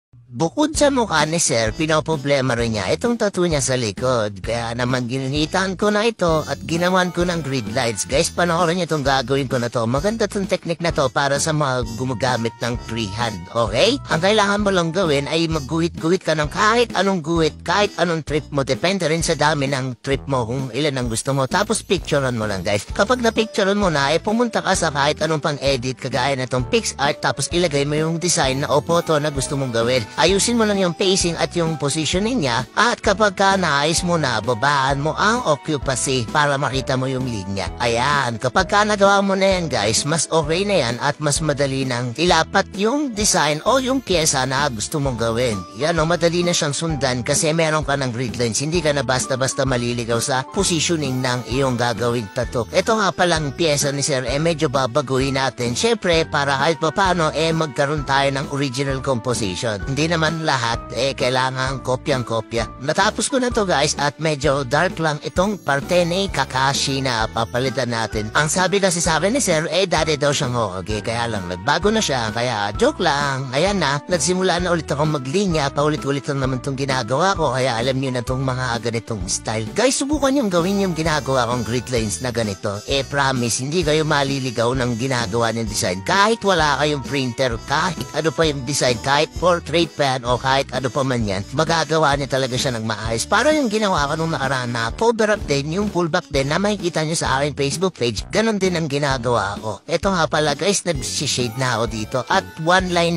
Bukod sa mukha ni Sir, pinoproblema rin niya itong tattoo niya sa likod. Kaya naman gininitan ko na ito at ginawan ko ng grid lines. Guys, panoorin niyo itong gagawin ko na to. Maganda itong technique na to para sa mga gumagamit ng freehand, okay? Ang kailangan mo lang gawin ay magguhit-guhit ka ng kahit anong guhit, kahit anong trip mo. Depende rin sa dami ng trip mo kung ilan ang gusto mo. Tapos picturean mo lang, guys. Kapag na-picturean mo na, pumunta ka sa kahit anong pang-edit kagaya na itong PixArt, tapos ilagay mo yung design na o photo na gusto mong gawin. Ayusin mo lang yung pacing at yung positioning niya, at kapag ka naayos mo na, babaan mo ang occupancy para makita mo yung linya. Ayan, kapag ka nagawa mo na yan, guys, mas okay na yan at mas madali nang ilapat yung design o yung pyesa na gusto mong gawin. Yan o, madali na siyang sundan kasi meron ka ng grid lines. Hindi ka na basta-basta maliligaw sa positioning ng iyong gagawing tattoo. Ito nga palang pyesa ni Sir, medyo babaguhin natin. Syempre, para kahit pa paano, magkaroon tayo ng original composition. Hindi naman lahat, kailangan kopyang-kopya. Natapos ko na to, guys, at medyo dark lang itong parte ni Kakashi na papalitan natin. Ang sabi kasi sa akin ni Sir, dati daw siyang Hokage, kaya lang nagbago na siya, kaya joke lang. Ayan na, nagsimula na ulit akong maglinya, paulit-ulit lang naman itong ginagawa ko, kaya alam niyo na itong mga ganitong style. Guys, subukan yung gawin yung ginagawa kong grid lines na ganito. Promise, hindi kayo maliligaw ng ginagawa ng design. Kahit wala kayong printer, kahit ano pa yung design, kahit portrait pen o kahit ano pa man yan, magagawa niya talaga siya ng maayos. Para yung ginawa ko nung nakaraan na cover up din, yung pullback din na makikita nyo sa aking Facebook page, ganon din ang ginagawa ko. Ito nga pala, guys, nag-shade na ako dito at one line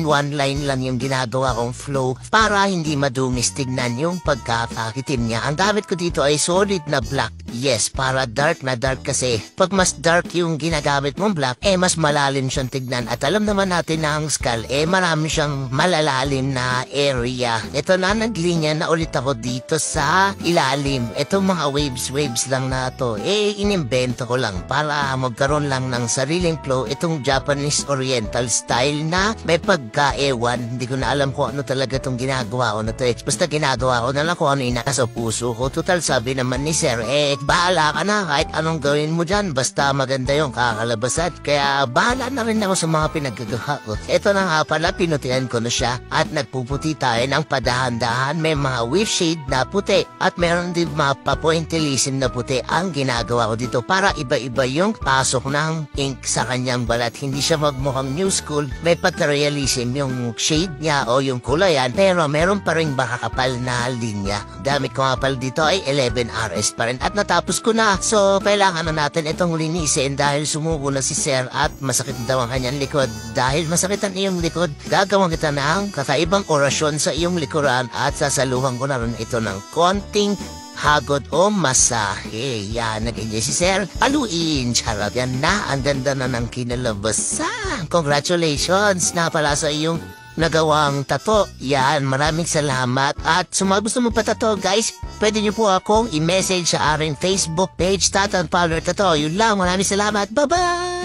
lang yung ginagawa kong flow para hindi madungis tignan yung pagkakakitim niya. Ang gamit ko dito ay solid na black. Yes, para dark na dark kasi pag mas dark yung ginagamit mong black, mas malalim siyang tignan. At alam naman natin na ang skull, marami siyang malalalim na area. Ito na, naglinya na ulit ako dito sa ilalim. Itong mga waves lang na to, inimbento ko lang para magkaroon lang ng sariling flow. Itong Japanese Oriental style na may pagka-ewan. Hindi ko na alam kung ano talaga itong ginagawa ko na to. Basta ginagawa ko na lang kung ano yung nasa puso ko. Total, sabi naman ni Sir, bahala ka na kahit anong gawin mo dyan. Basta maganda yung kakalabasan. Kaya bahala na rin ako sa mga pinagagawa ko. Ito na nga pala, pinutihan ko na siya at nagpuputi tayo ng padahan-dahan. May mga wave shade na puti at meron din mga pointillism na puti ang ginagawa ko dito para iba-iba yung pasok ng ink sa kanyang balat. Hindi siya magmukhang new school, may pagka-realism yung shade niya o yung kulayan, pero meron pa rin makakapal na linya. Damit ko nga pala dito ay 11RS pa rin at natapos ko na. So kailangan na natin itong linisin dahil sumuko na si Sir at masakit daw ang kanyang likod. Dahil masakit ang iyong likod, gagawin kita ng kakaibang orasyon sa iyong likuran at sasaluhan ko na rin ito ng konting hagod o masahe. Yan, nag-enjoy si Sir. Paluin, charot. Yan na, ang ganda na ng kinalabasan. Congratulations na pala sa iyong nagawang tato. Yan, maraming salamat. At sa mga gusto mo pa tato, guys, pwede niyo po akong i-message sa aking Facebook page, Tatan Fowler Tato. Yun lang, maraming salamat. Bye-bye!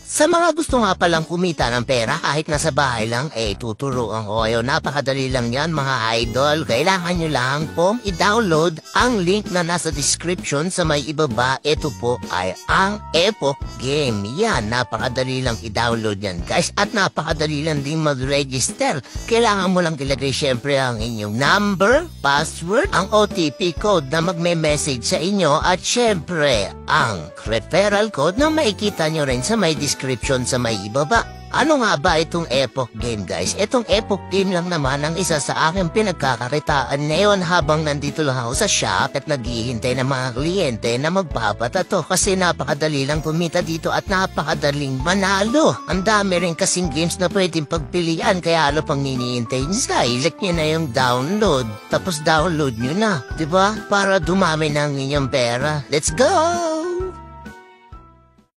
Sa mga gusto nga palang kumita ng pera kahit nasa bahay lang, tuturuan ko kayo. Napakadali lang yan, mga idol. Kailangan nyo lang pong i-download ang link na nasa description sa may ibaba. Ito po ay ang Epoch Game. Yan, napakadali lang i-download yan, guys. At napakadali lang din mag-register. Kailangan mo lang ilagay syempre ang inyong number, password, ang OTP code na magme-message sa inyo at syempre ang referral code na makikita nyo rin sa may description sa may ibaba. Ano nga ba itong Epoch Game, guys? Itong Epoch Game lang naman ang isa sa aking pinagkakakitaan ngayon habang nandito lang ako sa shop at naghihintay ng mga kliyente na magpapatato kasi napakadali lang kumita dito at napakadaling manalo. Ang dami rin kasing games na pwedeng pagpilian kaya ano pang hinihintay nyo? Ilike nyo na yung download tapos download nyo na, diba? Para dumami ng inyong pera. Let's go!